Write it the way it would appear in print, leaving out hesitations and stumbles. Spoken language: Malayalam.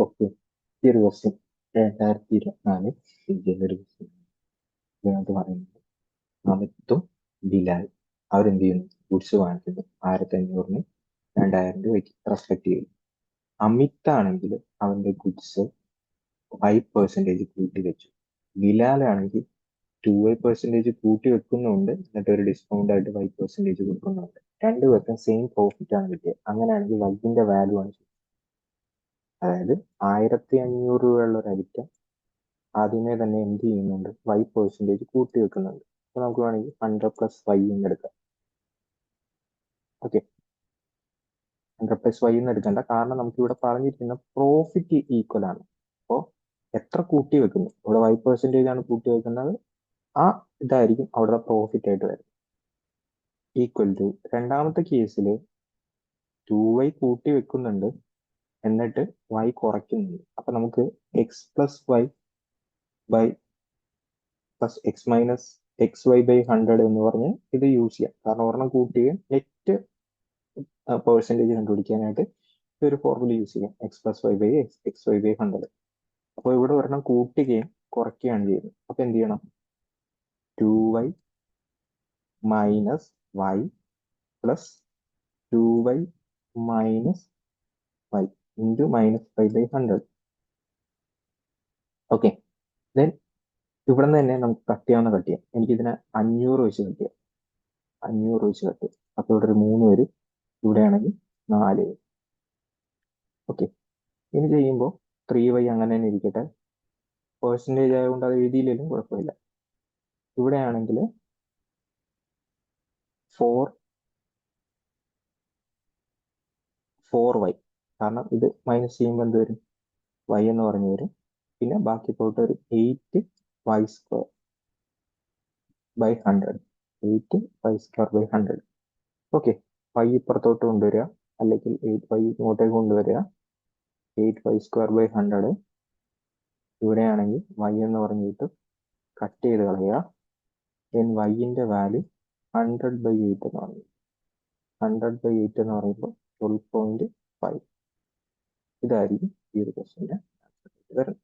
ഓക്കെ, ഈ ഒരു ക്വസ്റ്റ്യൻ 2024 ഒരു ക്വസ്റ്റ്യൻ ഇതിനകത്ത് പറയുന്നത് അമിത്തും ബിലാൽ അവരെന്ത് ചെയ്യുന്നു? ഗുഡ്സ് വാങ്ങിക്കുന്നു 1500-ന് 2000 രൂപയ്ക്ക് റെസ്പെക്റ്റീവ്ലി. അമിത് ആണെങ്കിൽ അവന്റെ ഗുഡ്സ് 5% കൂട്ടി വെച്ചു. ബിലാലാണെങ്കിൽ 2% കൂട്ടി വെക്കുന്നുണ്ട്, എന്നിട്ട് ഒരു ഡിസ്കൗണ്ട് ആയിട്ട് 5% കൊടുക്കുന്നുണ്ട്. രണ്ടുപേർക്കും സെയിം പ്രോഫിറ്റ് ആണ് കിട്ടിയത്. അങ്ങനെയാണെങ്കിൽ വൈകിന്റെ വാല്യൂ ആണ്. അതായത് 1500 രൂപയുള്ള ഒരു ഐറ്റം ആദ്യമേ തന്നെ എന്ത് ചെയ്യുന്നുണ്ട്? 5% കൂട്ടി വെക്കുന്നുണ്ട്. അപ്പൊ നമുക്ക് വേണമെങ്കിൽ 100+5 എന്ന് എടുക്കാം. ഓക്കെ, 100+5 എന്ന് എടുക്കണ്ട, കാരണം നമുക്ക് ഇവിടെ പറഞ്ഞിരിക്കുന്ന പ്രോഫിറ്റ് ഈക്വൽ ആണ്. അപ്പോൾ എത്ര കൂട്ടി വെക്കുന്നു? ഇവിടെ 5% ആണ് കൂട്ടി വെക്കുന്നത്, ആ ഇതായിരിക്കും അവിടെ പ്രോഫിറ്റ് ആയിട്ട് വരുന്നത്. ഈക്വൽ ടു രണ്ടാമത്തെ കേസിൽ 2y കൂട്ടി വെക്കുന്നുണ്ട്, എന്നിട്ട് y കുറയ്ക്കുന്നുണ്ട്. അപ്പൊ നമുക്ക് x+y by plus X minus X Y by 100 എന്ന് പറഞ്ഞ് ഇത് യൂസ് ചെയ്യാം. കാരണം ഒരെണ്ണം കൂട്ടുകയും നെറ്റ് പെർസെൻറ്റേജ് കണ്ടുപിടിക്കാനായിട്ട് ഒരു ഫോർമുല യൂസ് ചെയ്യാം, x+y/x/y/100. അപ്പോൾ ഇവിടെ ഒരെണ്ണം കൂട്ടുകയും കുറയ്ക്കുകയാണ് ചെയ്യുന്നത്. അപ്പൊ എന്ത് ചെയ്യണം? 2y minus y plus 2y minus y into -5/100. Okay, then ഇവിടെ നിന്ന് തന്നെ നമുക്ക് കട്ട് ചെയ്യാവുന്ന കട്ട് ചെയ്യാം. എനിക്കിതിനെ 500 വെച്ച് കട്ട് ചെയ്യാം. 500 വെച്ച് കട്ട് ചെയ്യാം. അപ്പോൾ ഇവിടെ ഒരു 3 വരും, ഇവിടെയാണെങ്കിൽ 4 വരും. ഓക്കെ, ഇനി ചെയ്യുമ്പോൾ 3y അങ്ങനെ തന്നെ ഇരിക്കട്ടെ. പെർസെൻറ്റേജ് ആയതുകൊണ്ട് അത് എഴുതിയില്ലെങ്കിലും കുഴപ്പമില്ല. ഇവിടെയാണെങ്കിൽ 4y, കാരണം ഇത് മൈനസ് ചെയ്യുമ്പോൾ എന്ത് വരും? y എന്ന് പറഞ്ഞു വരും. പിന്നെ ബാക്കി പോയിട്ട് ഒരു 8y² 100. ഓക്കെ, y ഇപ്പുറത്തോട്ട് കൊണ്ടുവരിക, അല്ലെങ്കിൽ 8y ഇങ്ങോട്ടേക്ക് കൊണ്ടുവരിക. 8y²/100. ഇവിടെയാണെങ്കിൽ y എന്ന് പറഞ്ഞിട്ട് കട്ട് ചെയ്ത് കളയുക. ദെൻ yന്റെ വാല്യൂ 100/8 എന്ന് പറയും. 100/8 എന്ന് പറയുമ്പോൾ 12.5. ഇതായിരിക്കും ഈ ഒരു ക്വസ്റ്റ്യൻ്റെ ആൻസർ വരുന്നത്.